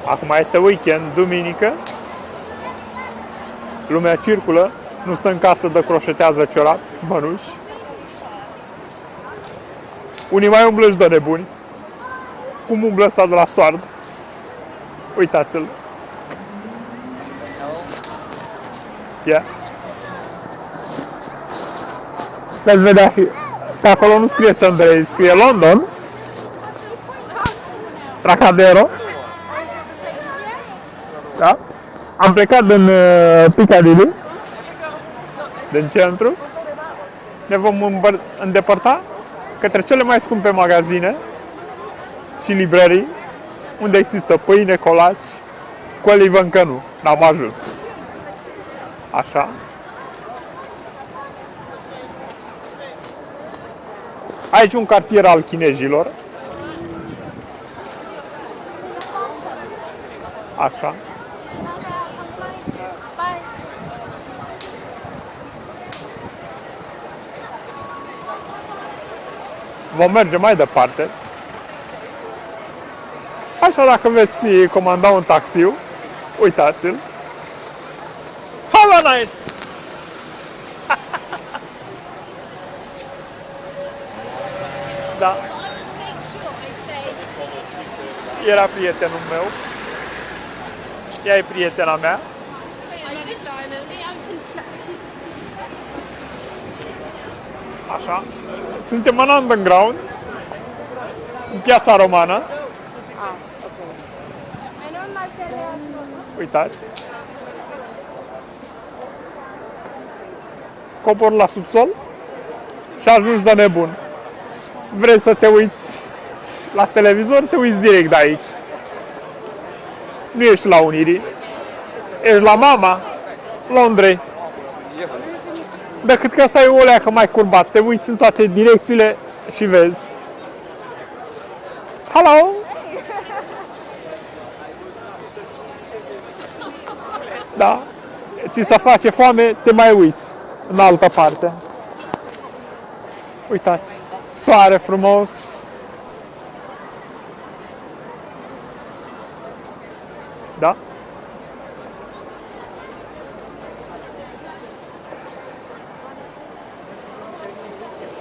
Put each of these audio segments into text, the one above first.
Acum este weekend, duminică. Lumea circulă, nu stă în casă de croșetează ciorat, mănuși. Unii mai umblă și de nebuni. Cum umblă ăsta de la Stoard? Uitați-l. Ia. Veți vedea că acolo nu scrie Andrei, scrie London. Tracadero. Da? Am plecat din Piccadilly, din centru. Ne vom îndepărta către cele mai scumpe magazine și librării, unde există pâine, colaci, cu olivă încă nu, n-am ajuns. Așa. Aici un cartier al chinezilor. Așa. Vom merge mai departe. Așa, dacă veți comanda un taxiu, uitați-l. Have a nice! Da. Era prietenul meu. Ea e prietena mea. Așa. Suntem în underground, în Piața Romană. Uitați. Cobor la subsol și ajungi de nebun. Vrei să te uiți la televizor, te uiți direct de aici. Nu ești la Unirii, ești la Mama Londrei. Decât că asta e o leacă mai curbat, te uiți în toate direcțiile și vezi. Hello! Da, ți se face foame, te mai uiți în altă parte. Uitați, soare frumos. Da?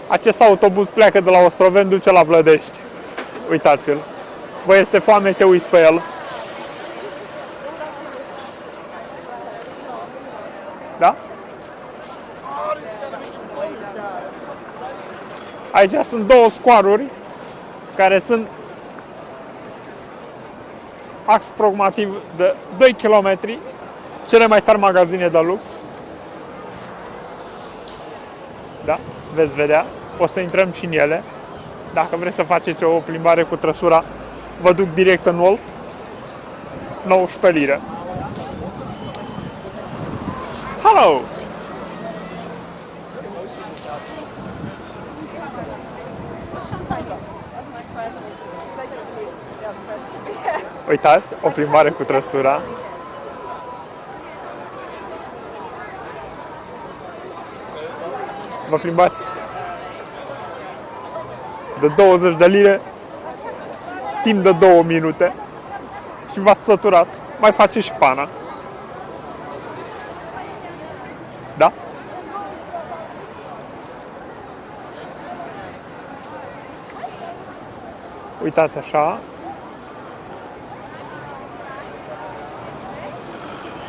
Acest autobuz pleacă de la Ostroveni, duce la Vlădești. Uitați-l. Vă este foame, te uiți pe el. Da? Aici sunt două scoaruri care sunt aproximativ de 2 km, cele mai tari magazine de lux. Da? Veți vedea. O să intrăm și în ele. Dacă vreți să faceți o plimbare cu trăsura, vă duc direct în Olt. 19 lire. Hello! Uitați, o plimbare cu trăsura. Vă plimbați de 20 de lire timp de 2 minute și v-ați săturat. Mai face și pana. Da? Uitați așa.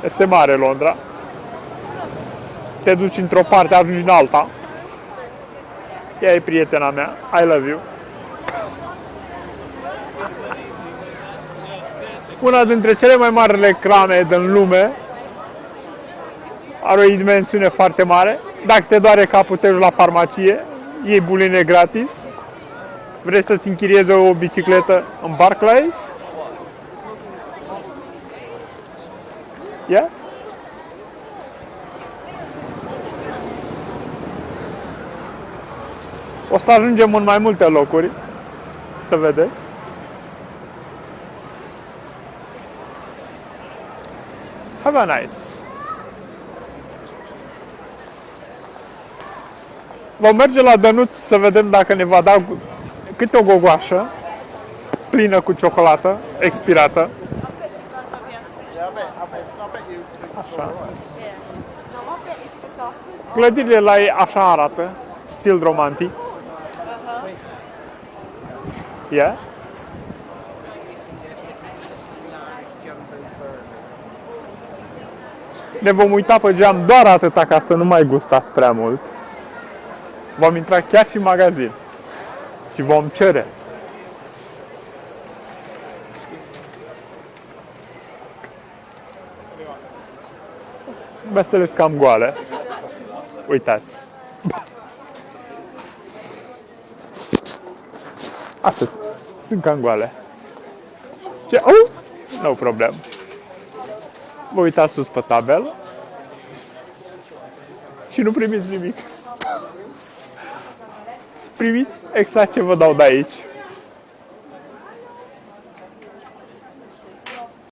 Este mare Londra. Te duci într-o parte, ajungi în alta. Ea e prietena mea. I love you. Una dintre cele mai mari reclame din lume. Are o dimensiune foarte mare. Dacă te doare capul, te duci la farmacie. Iei buline gratis. Vrei să-ți închiriezi o bicicletă în Barclays? Yes? O să ajungem în mai multe locuri. Să vedeți. Have a nice. Vom merge la Dănuț să vedem dacă ne va da câte o gogoașă plină cu ciocolată expirată. așa. Clădirile la ei așa arată, stil romantic. Yeah? Ne vom uita pe geam doar atâta ca să nu mai gustați prea mult. Vom intra chiar și în magazin. Și vom cere. Vesele sunt cam goale. Uitați. Atât. Sunt cam goale. Ce? No problem. Vă uitați sus pe tabelă și nu primiți nimic. Primiți exact ce vă dau de aici.